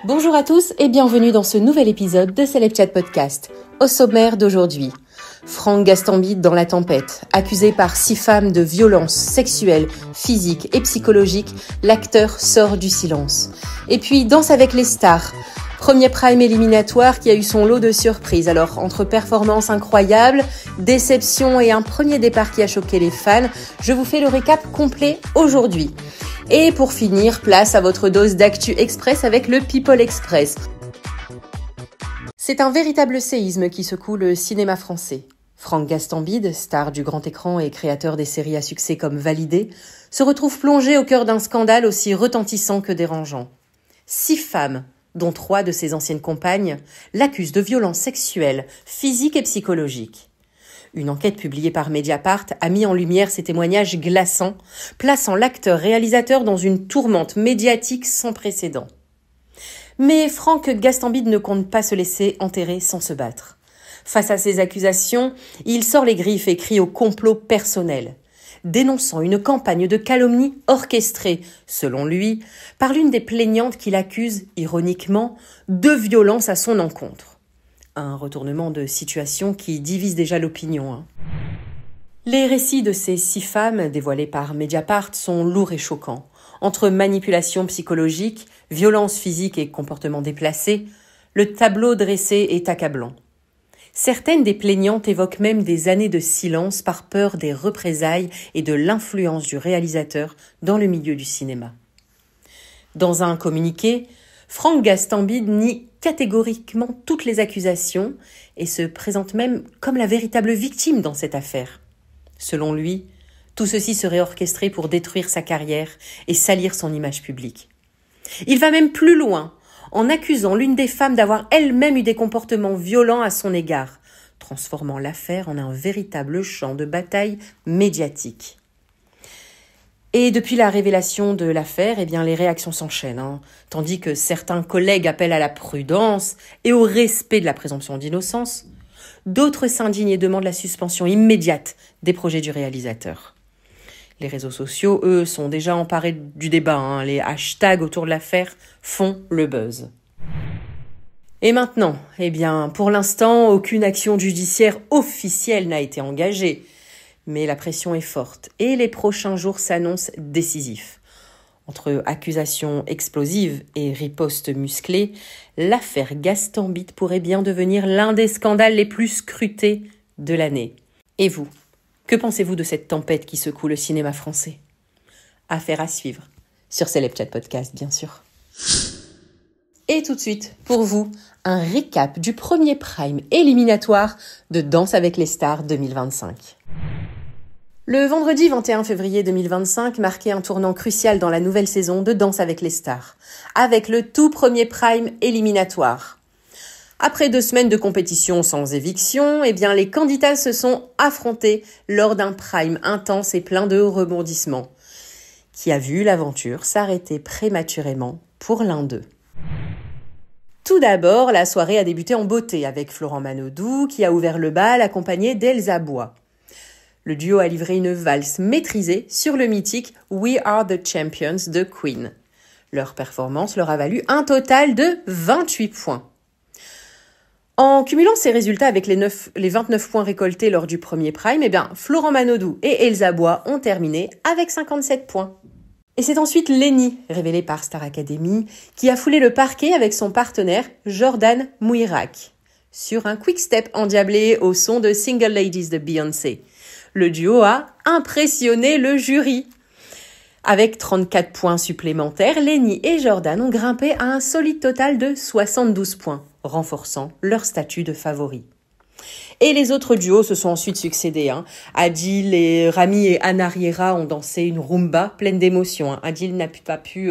Bonjour à tous et bienvenue dans ce nouvel épisode de Celeb Chat Podcast. Au sommaire d'aujourd'hui, Franck Gastambide dans la tempête. Accusé par 6 femmes de violences sexuelles, physiques et psychologiques, l'acteur sort du silence. Et puis Danse avec les stars. Premier prime éliminatoire qui a eu son lot de surprises. Alors, entre performances incroyables, déception et un premier départ qui a choqué les fans, je vous fais le récap complet aujourd'hui. Et pour finir, place à votre dose d'actu express avec le People Express. C'est un véritable séisme qui secoue le cinéma français. Franck Gastambide, star du grand écran et créateur des séries à succès comme Validé, se retrouve plongé au cœur d'un scandale aussi retentissant que dérangeant. 6 femmes, dont 3 de ses anciennes compagnes, l'accusent de violences sexuelles, physiques et psychologiques. Une enquête publiée par Mediapart a mis en lumière ces témoignages glaçants, plaçant l'acteur-réalisateur dans une tourmente médiatique sans précédent. Mais Franck Gastambide ne compte pas se laisser enterrer sans se battre. Face à ces accusations, il sort les griffes et crie au complot personnel, dénonçant une campagne de calomnie orchestrée, selon lui, par l'une des plaignantes qu'il accuse, ironiquement, de violence à son encontre. Un retournement de situation qui divise déjà l'opinion. Les récits de ces 6 femmes, dévoilés par Mediapart, sont lourds et choquants. Entre manipulation psychologique, violence physique et comportements déplacés, le tableau dressé est accablant. Certaines des plaignantes évoquent même des années de silence par peur des représailles et de l'influence du réalisateur dans le milieu du cinéma. Dans un communiqué, Franck Gastambide nie catégoriquement toutes les accusations et se présente même comme la véritable victime dans cette affaire. Selon lui, tout ceci serait orchestré pour détruire sa carrière et salir son image publique. Il va même plus loin, en accusant l'une des femmes d'avoir elle-même eu des comportements violents à son égard, transformant l'affaire en un véritable champ de bataille médiatique. Et depuis la révélation de l'affaire, les réactions s'enchaînent, tandis que certains collègues appellent à la prudence et au respect de la présomption d'innocence, d'autres s'indignent et demandent la suspension immédiate des projets du réalisateur. Les réseaux sociaux, eux, sont déjà emparés du débat, les hashtags autour de l'affaire font le buzz. Et maintenant, pour l'instant, aucune action judiciaire officielle n'a été engagée. Mais la pression est forte et les prochains jours s'annoncent décisifs. Entre accusations explosives et ripostes musclées, l'affaire Gastambide pourrait bien devenir l'un des scandales les plus scrutés de l'année. Et vous, que pensez-vous de cette tempête qui secoue le cinéma français ? Affaire à suivre sur Celeb Chat Podcast, bien sûr. Et tout de suite, pour vous, un récap du premier prime éliminatoire de Danse avec les stars 2025. Le vendredi 21 février 2025 marquait un tournant crucial dans la nouvelle saison de Danse avec les stars, avec le tout premier prime éliminatoire. Après 2 semaines de compétition sans éviction, les candidats se sont affrontés lors d'un prime intense et plein de rebondissements, qui a vu l'aventure s'arrêter prématurément pour l'un d'eux. Tout d'abord, la soirée a débuté en beauté avec Florent Manodou qui a ouvert le bal accompagné d'Elsa Bois. Le duo a livré une valse maîtrisée sur le mythique We Are the Champions de Queen. Leur performance leur a valu un total de 28 points. En cumulant ces résultats avec les 29 points récoltés lors du premier prime, Florent Manodou et Elsa Bois ont terminé avec 57 points. Et c'est ensuite Lenny, révélée par Star Academy, qui a foulé le parquet avec son partenaire Jordan Mouirak sur un quick-step endiablé au son de Single Ladies de Beyoncé. Le duo a impressionné le jury. Avec 34 points supplémentaires, Lenny et Jordan ont grimpé à un solide total de 72 points, renforçant leur statut de favoris. Et les autres duos se sont ensuite succédés. Adil et Rami et Anna Riera ont dansé une rumba pleine d'émotions. Adil n'a pas pu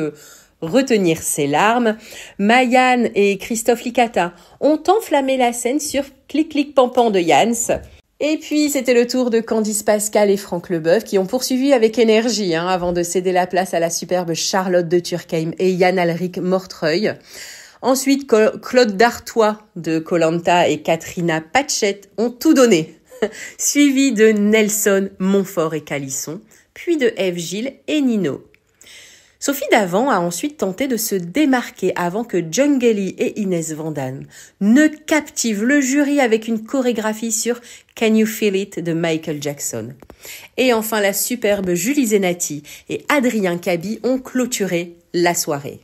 retenir ses larmes. Mayan et Christophe Licata ont enflammé la scène sur Clic Clic Pampan de Yans. Et puis, c'était le tour de Candice Pascal et Franck Leboeuf qui ont poursuivi avec énergie avant de céder la place à la superbe Charlotte de Turckheim et Yann Alric Mortreuil. Ensuite, Claude Dartois de Koh-Lanta et Katrina Patchett ont tout donné, suivi de Nelson, Montfort et Calisson, puis de Eve Gilles et Nino. Sophie Davant a ensuite tenté de se démarquer avant que John Gelly et Inès Vandamme ne captivent le jury avec une chorégraphie sur Can You Feel It de Michael Jackson. Et enfin, la superbe Julie Zenati et Adrien Cabi ont clôturé la soirée.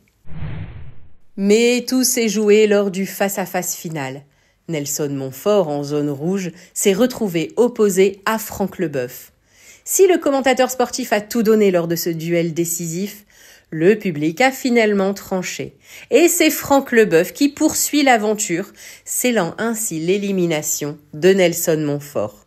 Mais tout s'est joué lors du face-à-face final. Nelson Montfort, en zone rouge, s'est retrouvé opposé à Franck Leboeuf. Si le commentateur sportif a tout donné lors de ce duel décisif, le public a finalement tranché. Et c'est Franck Leboeuf qui poursuit l'aventure, scellant ainsi l'élimination de Nelson Montfort.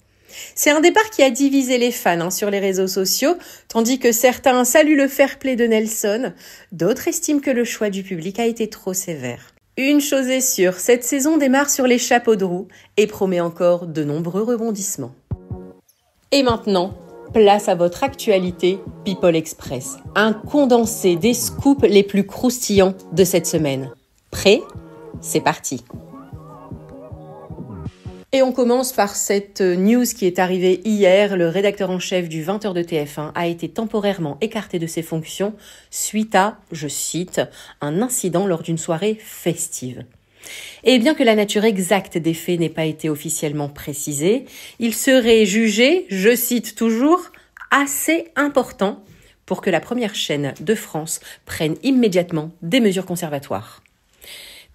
C'est un départ qui a divisé les fans sur les réseaux sociaux, tandis que certains saluent le fair-play de Nelson, d'autres estiment que le choix du public a été trop sévère. Une chose est sûre, cette saison démarre sur les chapeaux de roue et promet encore de nombreux rebondissements. Et maintenant, place à votre actualité People Express, un condensé des scoops les plus croustillants de cette semaine. Prêt ? C'est parti. Et on commence par cette news qui est arrivée hier. Le rédacteur en chef du 20h de TF1 a été temporairement écarté de ses fonctions suite à, je cite, un incident lors d'une soirée festive. Et bien que la nature exacte des faits n'ait pas été officiellement précisée, il serait jugé, je cite toujours, assez important pour que la première chaîne de France prenne immédiatement des mesures conservatoires.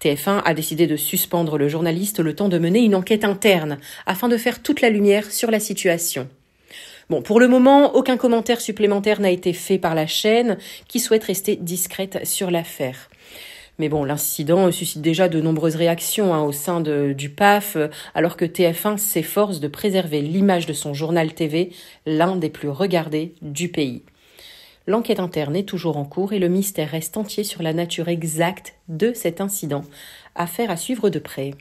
TF1 a décidé de suspendre le journaliste le temps de mener une enquête interne afin de faire toute la lumière sur la situation. Bon, pour le moment, aucun commentaire supplémentaire n'a été fait par la chaîne qui souhaite rester discrète sur l'affaire. Mais bon, l'incident suscite déjà de nombreuses réactions au sein du PAF, alors que TF1 s'efforce de préserver l'image de son journal TV, l'un des plus regardés du pays. L'enquête interne est toujours en cours et le mystère reste entier sur la nature exacte de cet incident. Affaire à suivre de près.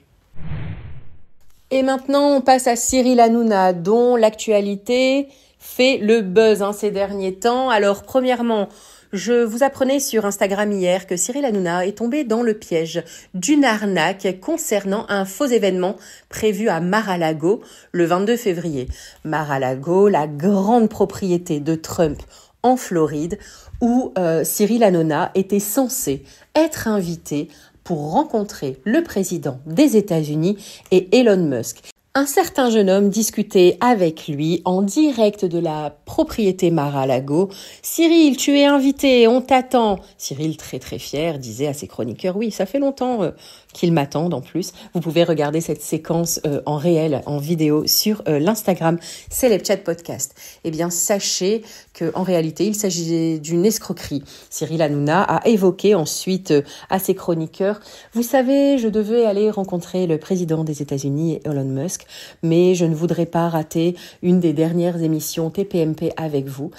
Et maintenant, on passe à Cyril Hanouna, dont l'actualité fait le buzz ces derniers temps. Alors, premièrement, je vous apprenais sur Instagram hier que Cyril Hanouna est tombé dans le piège d'une arnaque concernant un faux événement prévu à Mar-a-Lago le 22 février. Mar-a-Lago, la grande propriété de Trump en Floride, où Cyril Hanouna était censé être invité pour rencontrer le président des États-Unis et Elon Musk. Un certain jeune homme discutait avec lui en direct de la propriété Mar-a-Lago. « Cyril, tu es invité, on t'attend !» Cyril, très très fier, disait à ses chroniqueurs « Oui, ça fait longtemps qu'ils m'attendent en plus. » Vous pouvez regarder cette séquence en réel, en vidéo, sur l'Instagram Celebchat Podcast. Eh bien, sachez qu'en réalité, il s'agissait d'une escroquerie. Cyril Hanouna a évoqué ensuite à ses chroniqueurs « Vous savez, je devais aller rencontrer le président des États-Unis, Elon Musk, mais je ne voudrais pas rater une des dernières émissions TPMP avec vous. »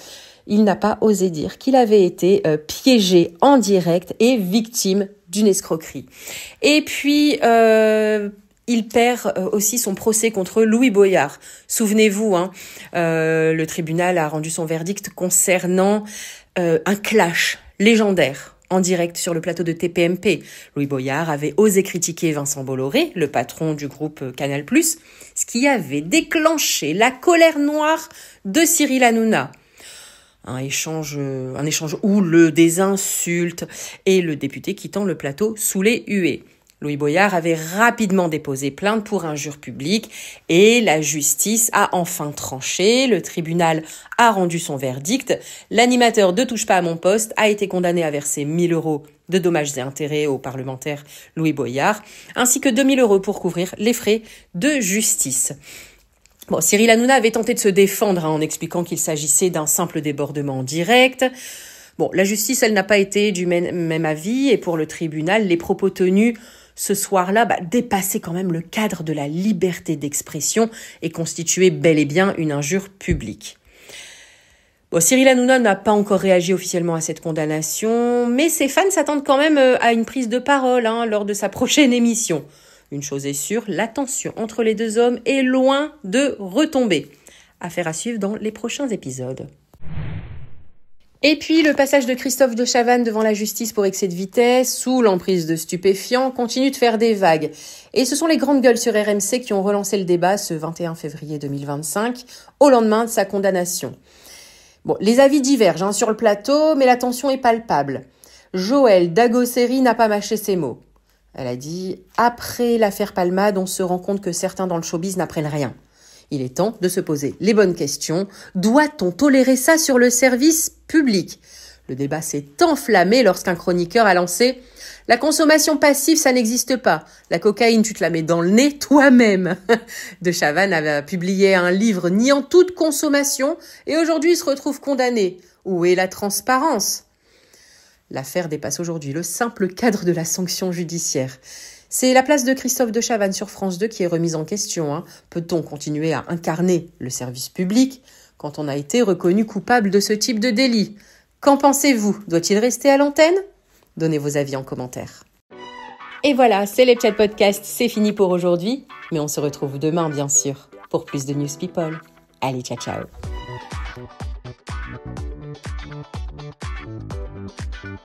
Il n'a pas osé dire qu'il avait été piégé en direct et victime d'une escroquerie. Et puis, il perd aussi son procès contre Louis Boyard. Souvenez-vous, le tribunal a rendu son verdict concernant un clash légendaire en direct sur le plateau de TPMP. Louis Boyard avait osé critiquer Vincent Bolloré, le patron du groupe Canal+, ce qui avait déclenché la colère noire de Cyril Hanouna. Un échange houleux, des insultes et le député quittant le plateau sous les huées. Louis Boyard avait rapidement déposé plainte pour injure publique et la justice a enfin tranché. Le tribunal a rendu son verdict. L'animateur de Touche pas à mon poste a été condamné à verser 1 000 € de dommages et intérêts au parlementaire Louis Boyard, ainsi que 2 000 € pour couvrir les frais de justice. Bon, Cyril Hanouna avait tenté de se défendre en expliquant qu'il s'agissait d'un simple débordement direct. Bon, la justice, elle n'a pas été du même avis et pour le tribunal, les propos tenus ce soir-là dépassaient quand même le cadre de la liberté d'expression et constituaient bel et bien une injure publique. Bon, Cyril Hanouna n'a pas encore réagi officiellement à cette condamnation, mais ses fans s'attendent quand même à une prise de parole lors de sa prochaine émission. Une chose est sûre, la tension entre les deux hommes est loin de retomber. Affaire à suivre dans les prochains épisodes. Et puis, le passage de Christophe de Chavannes devant la justice pour excès de vitesse, sous l'emprise de stupéfiants, continue de faire des vagues. Et ce sont les grandes gueules sur RMC qui ont relancé le débat ce 21 février 2025, au lendemain de sa condamnation. Bon, les avis divergent sur le plateau, mais la tension est palpable. Joëlle Dagosseri n'a pas mâché ses mots. Elle a dit « Après l'affaire Palmade, on se rend compte que certains dans le showbiz n'apprennent rien. Il est temps de se poser les bonnes questions. Doit-on tolérer ça sur le service public ?» Le débat s'est enflammé lorsqu'un chroniqueur a lancé « La consommation passive, ça n'existe pas. La cocaïne, tu te la mets dans le nez toi-même. » De Chavannes avait publié un livre niant toute consommation et aujourd'hui il se retrouve condamné. Où est la transparence ? L'affaire dépasse aujourd'hui le simple cadre de la sanction judiciaire. C'est la place de Christophe de Chavannes sur France 2 qui est remise en question. Peut-on continuer à incarner le service public quand on a été reconnu coupable de ce type de délit ? Qu'en pensez-vous ? Doit-il rester à l'antenne ? Donnez vos avis en commentaire. Et voilà, Celeb Chat Podcast, c'est fini pour aujourd'hui. Mais on se retrouve demain, bien sûr, pour plus de News People. Allez, ciao, ciao.